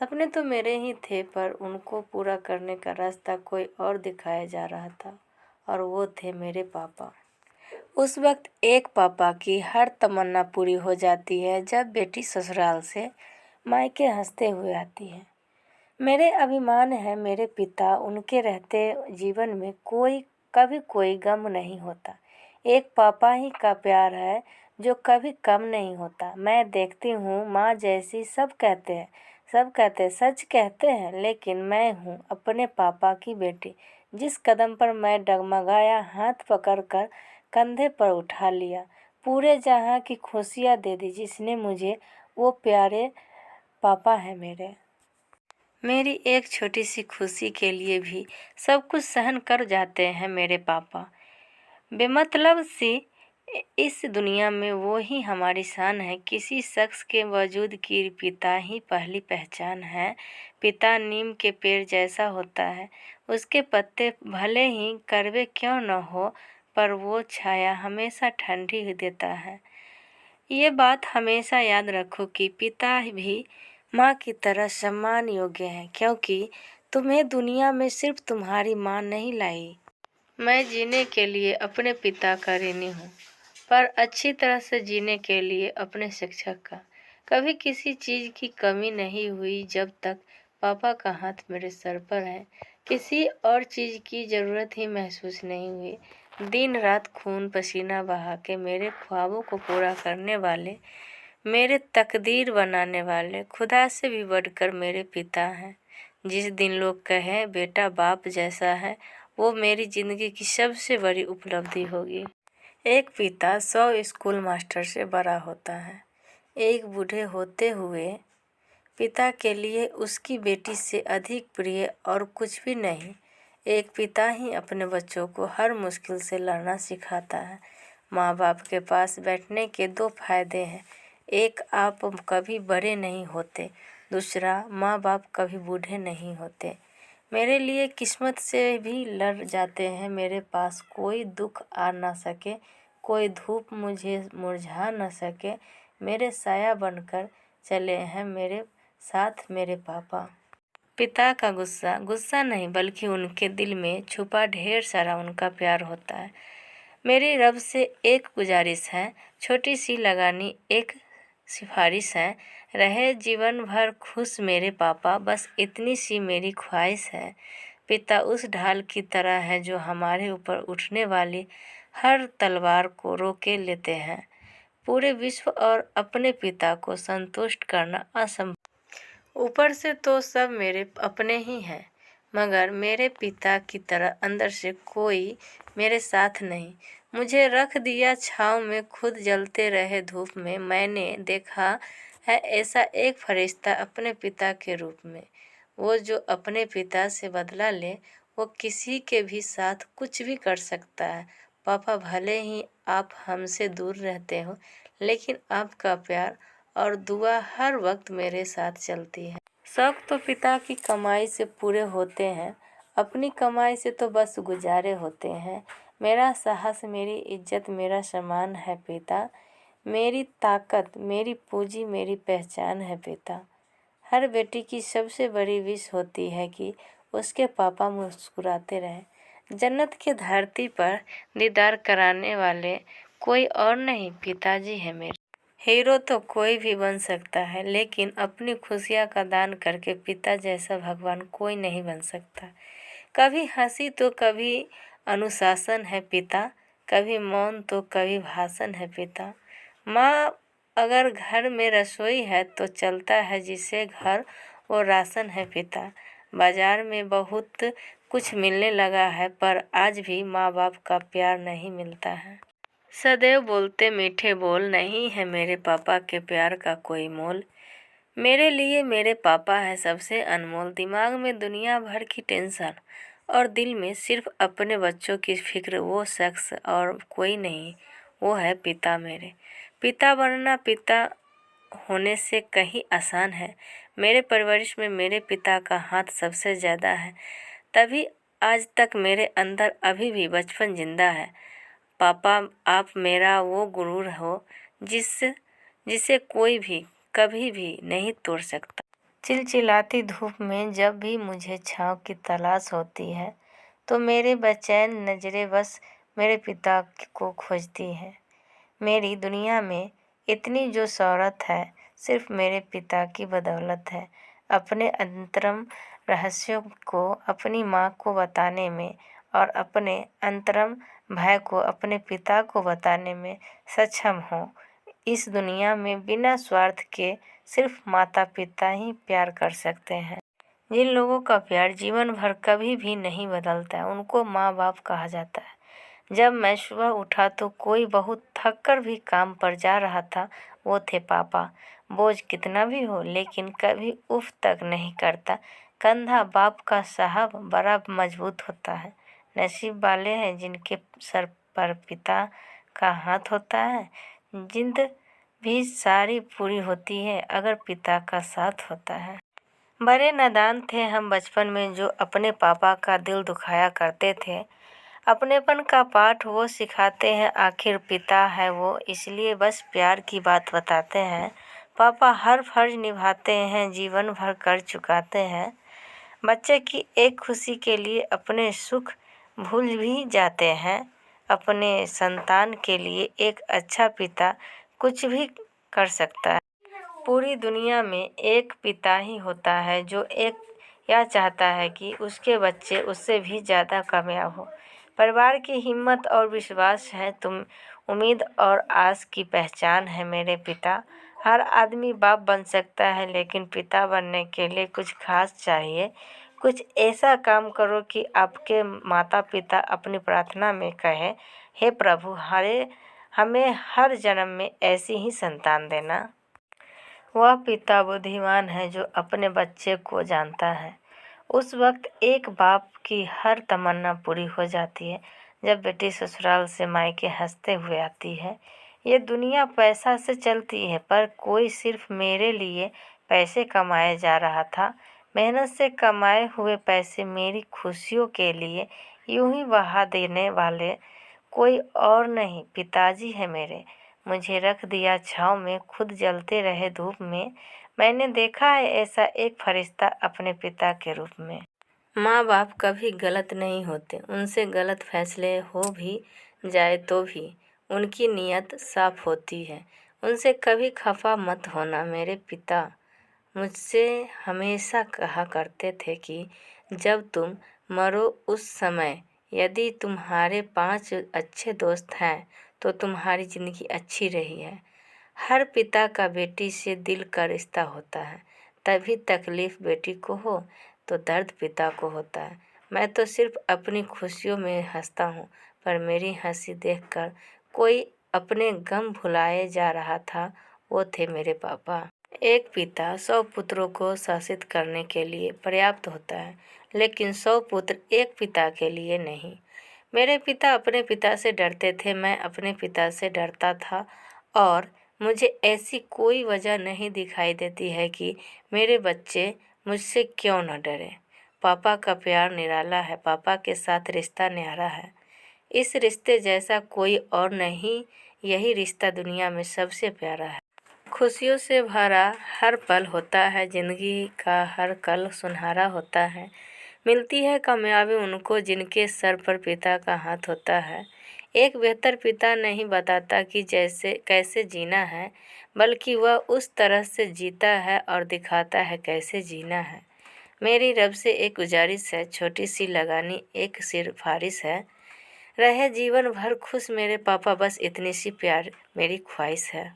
सपने तो मेरे ही थे, पर उनको पूरा करने का रास्ता कोई और दिखाया जा रहा था, और वो थे मेरे पापा। उस वक्त एक पापा की हर तमन्ना पूरी हो जाती है जब बेटी ससुराल से मायके हंसते हुए आती है। मेरे अभिमान है मेरे पिता, उनके रहते जीवन में कभी कोई गम नहीं होता। एक पापा ही का प्यार है जो कभी कम नहीं होता। मैं देखती हूँ माँ जैसी, सब कहते सच कहते हैं, लेकिन मैं हूँ अपने पापा की बेटी। जिस कदम पर मैं डगमगाया, हाथ पकड़कर कंधे पर उठा लिया, पूरे जहाँ की खुशियाँ दे दी जिसने मुझे, वो प्यारे पापा है मेरे। मेरी एक छोटी सी खुशी के लिए भी सब कुछ सहन कर जाते हैं मेरे पापा। बेमतलब सी इस दुनिया में वो ही हमारी शान है। किसी शख्स के वजूद की पिता ही पहली पहचान है। पिता नीम के पेड़ जैसा होता है, उसके पत्ते भले ही कड़वे क्यों न हो, पर वो छाया हमेशा ठंडी ही देता है। ये बात हमेशा याद रखो कि पिता भी माँ की तरह सम्मान योग्य है, क्योंकि तुम्हें दुनिया में सिर्फ तुम्हारी माँ नहीं लाई। मैं जीने के लिए अपने पिता का ऋणी हूँ, पर अच्छी तरह से जीने के लिए अपने शिक्षक का। कभी किसी चीज़ की कमी नहीं हुई जब तक पापा का हाथ मेरे सर पर है। किसी और चीज़ की ज़रूरत ही महसूस नहीं हुई। दिन रात खून पसीना बहा के मेरे ख्वाबों को पूरा करने वाले, मेरे तकदीर बनाने वाले खुदा से भी बढ़कर मेरे पिता हैं। जिस दिन लोग कहें बेटा बाप जैसा है, वो मेरी ज़िंदगी की सबसे बड़ी उपलब्धि होगी। एक पिता 100 स्कूल मास्टर से बड़ा होता है। एक बूढ़े होते हुए पिता के लिए उसकी बेटी से अधिक प्रिय और कुछ भी नहीं। एक पिता ही अपने बच्चों को हर मुश्किल से लड़ना सिखाता है। माँ बाप के पास बैठने के 2 फायदे हैं। एक, आप कभी बड़े नहीं होते। दूसरा, माँ बाप कभी बूढ़े नहीं होते। मेरे लिए किस्मत से भी लड़ जाते हैं। मेरे पास कोई दुख आ ना सके, कोई धूप मुझे मुरझा न सके। मेरे साया बनकर चले हैं मेरे साथ मेरे पापा। पिता का गुस्सा नहीं, बल्कि उनके दिल में छुपा ढेर सारा उनका प्यार होता है। मेरी रब से एक गुजारिश है, छोटी सी लगानी एक सिफारिश है, रहे जीवन भर खुश मेरे पापा, बस इतनी सी मेरी ख्वाहिश है। पिता उस ढाल की तरह है जो हमारे ऊपर उठने वाली हर तलवार को रोके लेते हैं। पूरे विश्व और अपने पिता को संतुष्ट करना असंभव। ऊपर से तो सब मेरे अपने ही हैं, मगर मेरे पिता की तरह अंदर से कोई मेरे साथ नहीं। मुझे रख दिया छाँव में, खुद जलते रहे धूप में। मैंने देखा है ऐसा एक फरिश्ता अपने पिता के रूप में, वो जो अपने पिता से बदला ले, वो किसी के भी साथ कुछ भी कर सकता है। पापा, भले ही आप हमसे दूर रहते हो, लेकिन आपका प्यार और दुआ हर वक्त मेरे साथ चलती है। शौक तो पिता की कमाई से पूरे होते हैं, अपनी कमाई से तो बस गुजारे होते हैं। मेरा साहस, मेरी इज्जत, मेरा सम्मान है पिता। मेरी ताकत, मेरी पूंजी, मेरी पहचान है पिता। हर बेटी की सबसे बड़ी विश होती है कि उसके पापा मुस्कुराते रहें। जन्नत की धरती पर दीदार कराने वाले कोई और नहीं, पिताजी है मेरे। हीरो तो कोई भी बन सकता है, लेकिन अपनी खुशियाँ का दान करके पिता जैसा भगवान कोई नहीं बन सकता। कभी हंसी तो कभी अनुशासन है पिता, कभी मौन तो कभी भाषण है पिता। माँ अगर घर में रसोई है तो चलता है जिसे घर वो राशन है पिता। बाजार में बहुत कुछ मिलने लगा है, पर आज भी माँ बाप का प्यार नहीं मिलता है। सदैव बोलते मीठे बोल, नहीं है मेरे पापा के प्यार का कोई मोल। मेरे लिए मेरे पापा है सबसे अनमोल। दिमाग में दुनिया भर की टेंशन और दिल में सिर्फ अपने बच्चों की फिक्र, वो शख्स और कोई नहीं, वो है पिता मेरे। पिता बनना पिता होने से कहीं आसान है। मेरे परवरिश में मेरे पिता का हाथ सबसे ज़्यादा है, तभी आज तक मेरे अंदर अभी भी बचपन जिंदा है। पापा, आप मेरा वो गुरूर हो जिसे कोई भी कभी भी नहीं तोड़ सकता। चिलचिलाती धूप में जब भी मुझे छाँव की तलाश होती है तो मेरे बेचैन नज़रें बस मेरे पिता को खोजती हैं। मेरी दुनिया में इतनी जो शोहरत है सिर्फ मेरे पिता की बदौलत है। अपने अंतरम रहस्यों को अपनी माँ को बताने में और अपने अंतरम भय को अपने पिता को बताने में सक्षम हूँ। इस दुनिया में बिना स्वार्थ के सिर्फ माता पिता ही प्यार कर सकते हैं। जिन लोगों का प्यार जीवन भर कभी भी नहीं बदलता है उनको माँ बाप कहा जाता है। जब मैं सुबह उठा तो कोई बहुत थक कर भी काम पर जा रहा था, वो थे पापा। बोझ कितना भी हो लेकिन कभी उफ तक नहीं करता। कंधा बाप का साहब बड़ा मजबूत होता है। नसीब वाले हैं जिनके सर पर पिता का हाथ होता है। जिंद भी सारी पूरी होती है अगर पिता का साथ होता है। बड़े नादान थे हम बचपन में जो अपने पापा का दिल दुखाया करते थे। अपनेपन का पाठ वो सिखाते हैं, आखिर पिता है वो, इसलिए बस प्यार की बात बताते हैं। पापा हर फर्ज निभाते हैं, जीवन भर कर चुकाते हैं। बच्चे की एक खुशी के लिए अपने सुख भूल भी जाते हैं। अपने संतान के लिए एक अच्छा पिता कुछ भी कर सकता है। पूरी दुनिया में एक पिता ही होता है जो एक यह चाहता है कि उसके बच्चे उससे भी ज़्यादा कामयाब हो। परिवार की हिम्मत और विश्वास है, तुम उम्मीद और आस की पहचान है मेरे पिता। हर आदमी बाप बन सकता है लेकिन पिता बनने के लिए कुछ खास चाहिए। कुछ ऐसा काम करो कि आपके माता पिता अपनी प्रार्थना में कहें, हे प्रभु हमें हर जन्म में ऐसी ही संतान देना। वह पिता बुद्धिमान है जो अपने बच्चे को जानता है। उस वक्त एक बाप की हर तमन्ना पूरी हो जाती है जब बेटी ससुराल से मायके हंसते हुए आती है। ये दुनिया पैसा से चलती है पर कोई सिर्फ मेरे लिए पैसे कमाए जा रहा था। मेहनत से कमाए हुए पैसे मेरी खुशियों के लिए यूं ही बहा देने वाले कोई और नहीं, पिताजी है मेरे। मुझे रख दिया छाँव में, खुद जलते रहे धूप में। मैंने देखा है ऐसा एक फरिश्ता अपने पिता के रूप में। माँ बाप कभी गलत नहीं होते, उनसे गलत फैसले हो भी जाए तो भी उनकी नीयत साफ होती है। उनसे कभी खफा मत होना। मेरे पिता मुझसे हमेशा कहा करते थे कि जब तुम मरो उस समय यदि तुम्हारे 5 अच्छे दोस्त हैं तो तुम्हारी ज़िंदगी अच्छी रही है। हर पिता का बेटी से दिल का रिश्ता होता है, तभी तकलीफ़ बेटी को हो तो दर्द पिता को होता है। मैं तो सिर्फ अपनी खुशियों में हंसता हूँ पर मेरी हंसी देखकर कोई अपने गम भुलाए जा रहा था, वो थे मेरे पापा। एक पिता 100 पुत्रों को शासित करने के लिए पर्याप्त होता है लेकिन 100 पुत्र एक पिता के लिए नहीं। मेरे पिता अपने पिता से डरते थे, मैं अपने पिता से डरता था और मुझे ऐसी कोई वजह नहीं दिखाई देती है कि मेरे बच्चे मुझसे क्यों न डरें। पापा का प्यार निराला है, पापा के साथ रिश्ता न्यारा है। इस रिश्ते जैसा कोई और नहीं, यही रिश्ता दुनिया में सबसे प्यारा है। खुशियों से भरा हर पल होता है, जिंदगी का हर कल सुनहरा होता है। मिलती है कामयाबी उनको जिनके सर पर पिता का हाथ होता है। एक बेहतर पिता नहीं बताता कि जैसे कैसे जीना है, बल्कि वह उस तरह से जीता है और दिखाता है कैसे जीना है। मेरी रब से एक गुजारिश है, छोटी सी लगानी एक सिफारिश है, रहे जीवन भर खुश मेरे पापा, बस इतनी सी प्यार मेरी ख्वाहिश है।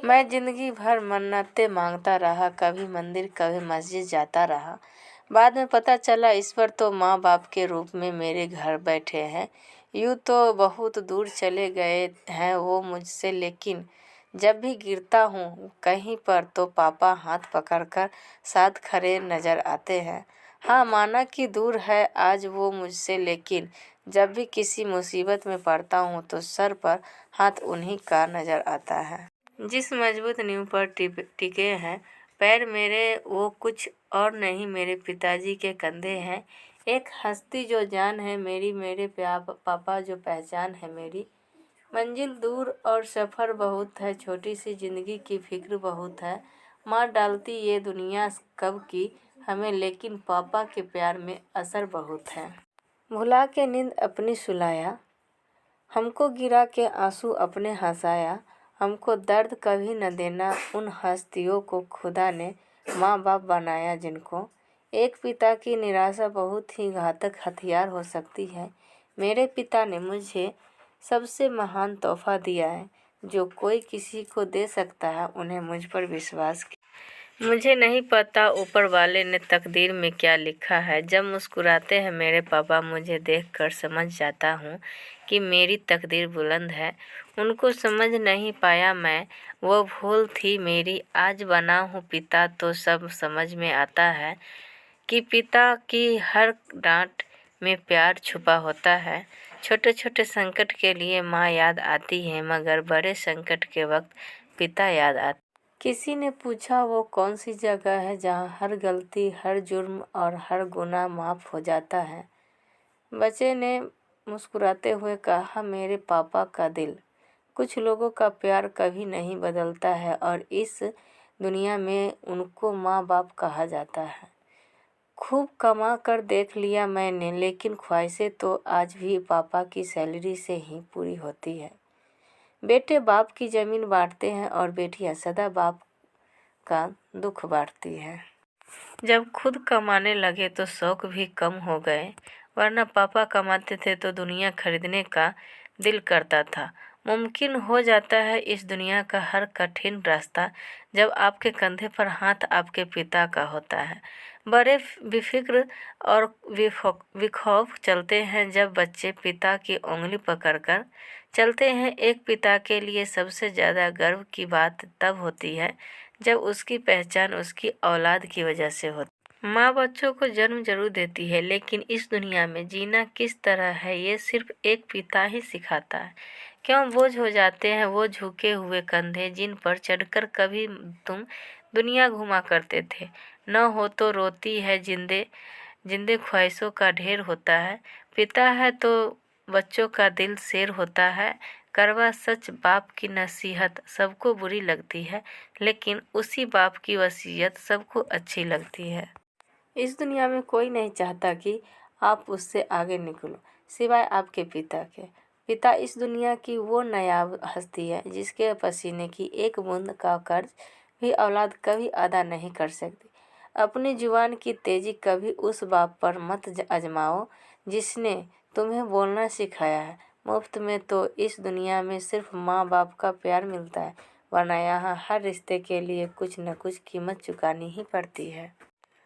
मैं जिंदगी भर मन्नतें मांगता रहा, कभी मंदिर कभी मस्जिद जाता रहा। बाद में पता चला ईश्वर तो माँ बाप के रूप में मेरे घर बैठे हैं। यूँ तो बहुत दूर चले गए हैं वो मुझसे, लेकिन जब भी गिरता हूँ कहीं पर तो पापा हाथ पकड़कर साथ खड़े नज़र आते हैं। हाँ, माना कि दूर है आज वो मुझसे, लेकिन जब भी किसी मुसीबत में पड़ता हूँ तो सर पर हाथ उन्हीं का नज़र आता है। जिस मजबूत नींव पर टिके हैं पैर मेरे, वो कुछ और नहीं मेरे पिताजी के कंधे हैं। एक हस्ती जो जान है मेरी, मेरे पापा जो पहचान है मेरी। मंजिल दूर और सफ़र बहुत है, छोटी सी ज़िंदगी की फिक्र बहुत है। माँ डालती ये दुनिया कब की हमें, लेकिन पापा के प्यार में असर बहुत है। भुला के नींद अपनी सुलाया, हमको गिरा के आंसू अपने हंसाया, हमको दर्द कभी न देना उन हस्तियों को खुदा ने माँ बाप बनाया जिनको। एक पिता की निराशा बहुत ही घातक हथियार हो सकती है। मेरे पिता ने मुझे सबसे महान तोहफा दिया है जो कोई किसी को दे सकता है, उन्हें मुझ पर विश्वास किया। मुझे नहीं पता ऊपर वाले ने तकदीर में क्या लिखा है। जब मुस्कुराते हैं मेरे पापा, मुझे देखकर समझ जाता हूँ कि मेरी तकदीर बुलंद है। उनको समझ नहीं पाया मैं, वो भूल थी मेरी। आज बना हूँ पिता तो सब समझ में आता है कि पिता की हर डांट में प्यार छुपा होता है। छोटे छोटे संकट के लिए माँ याद आती है, मगर बड़े संकट के वक्त पिता याद आते। किसी ने पूछा वो कौन सी जगह है जहाँ हर गलती, हर जुर्म और हर गुनाह माफ़ हो जाता है। बच्चे ने मुस्कुराते हुए कहा, मेरे पापा का दिल। कुछ लोगों का प्यार कभी नहीं बदलता है और इस दुनिया में उनको माँ बाप कहा जाता है। खूब कमा कर देख लिया मैंने, लेकिन ख्वाहिशें तो आज भी पापा की सैलरी से ही पूरी होती है। बेटे बाप की ज़मीन बांटते हैं और बेटियां सदा बाप का दुख बांटती है। जब खुद कमाने लगे तो शौक भी कम हो गए, वरना पापा कमाते थे तो दुनिया खरीदने का दिल करता था। मुमकिन हो जाता है इस दुनिया का हर कठिन रास्ता जब आपके कंधे पर हाथ आपके पिता का होता है। बड़े बेफिक्र और बेखौफ चलते हैं जब बच्चे पिता की उंगली पकड़कर चलते हैं। एक पिता के लिए सबसे ज़्यादा गर्व की बात तब होती है जब उसकी पहचान उसकी औलाद की वजह से होती है। माँ बच्चों को जन्म जरूर देती है, लेकिन इस दुनिया में जीना किस तरह है ये सिर्फ एक पिता ही सिखाता है। क्यों बोझ हो जाते हैं वो झुके हुए कंधे जिन पर चढ़कर कभी तुम दुनिया घुमा करते थे। न हो तो रोती है जिंदे जिंदे ख्वाहिशों का ढेर होता है। पिता है तो बच्चों का दिल शेर होता है। करवा सच बाप की नसीहत सबको बुरी लगती है, लेकिन उसी बाप की वसीयत सबको अच्छी लगती है। इस दुनिया में कोई नहीं चाहता कि आप उससे आगे निकलो, सिवाय आपके पिता के। पिता इस दुनिया की वो नायाब हस्ती है जिसके पसीने की एक बूंद का कर्ज भी औलाद कभी अदा नहीं कर सकती। अपनी जुबान की तेजी कभी उस बाप पर मत आजमाओ जिसने तुम्हें बोलना सिखाया है। मुफ्त में तो इस दुनिया में सिर्फ माँ बाप का प्यार मिलता है, वरना यहाँ हर रिश्ते के लिए कुछ न कुछ कीमत चुकानी ही पड़ती है।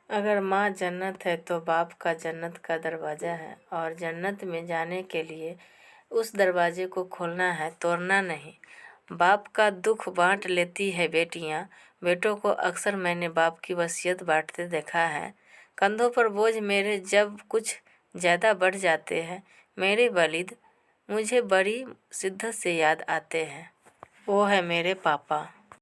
अगर माँ जन्नत है तो बाप का जन्नत का दरवाज़ा है, और जन्नत में जाने के लिए उस दरवाजे को खोलना है, तोड़ना नहीं। बाप का दुख बांट लेती है बेटियां, बेटों को अक्सर मैंने बाप की वसीयत बांटते देखा है। कंधों पर बोझ मेरे जब कुछ ज़्यादा बढ़ जाते हैं, मेरे वलीद मुझे बड़ी शिद्दत से याद आते हैं। वो है मेरे पापा।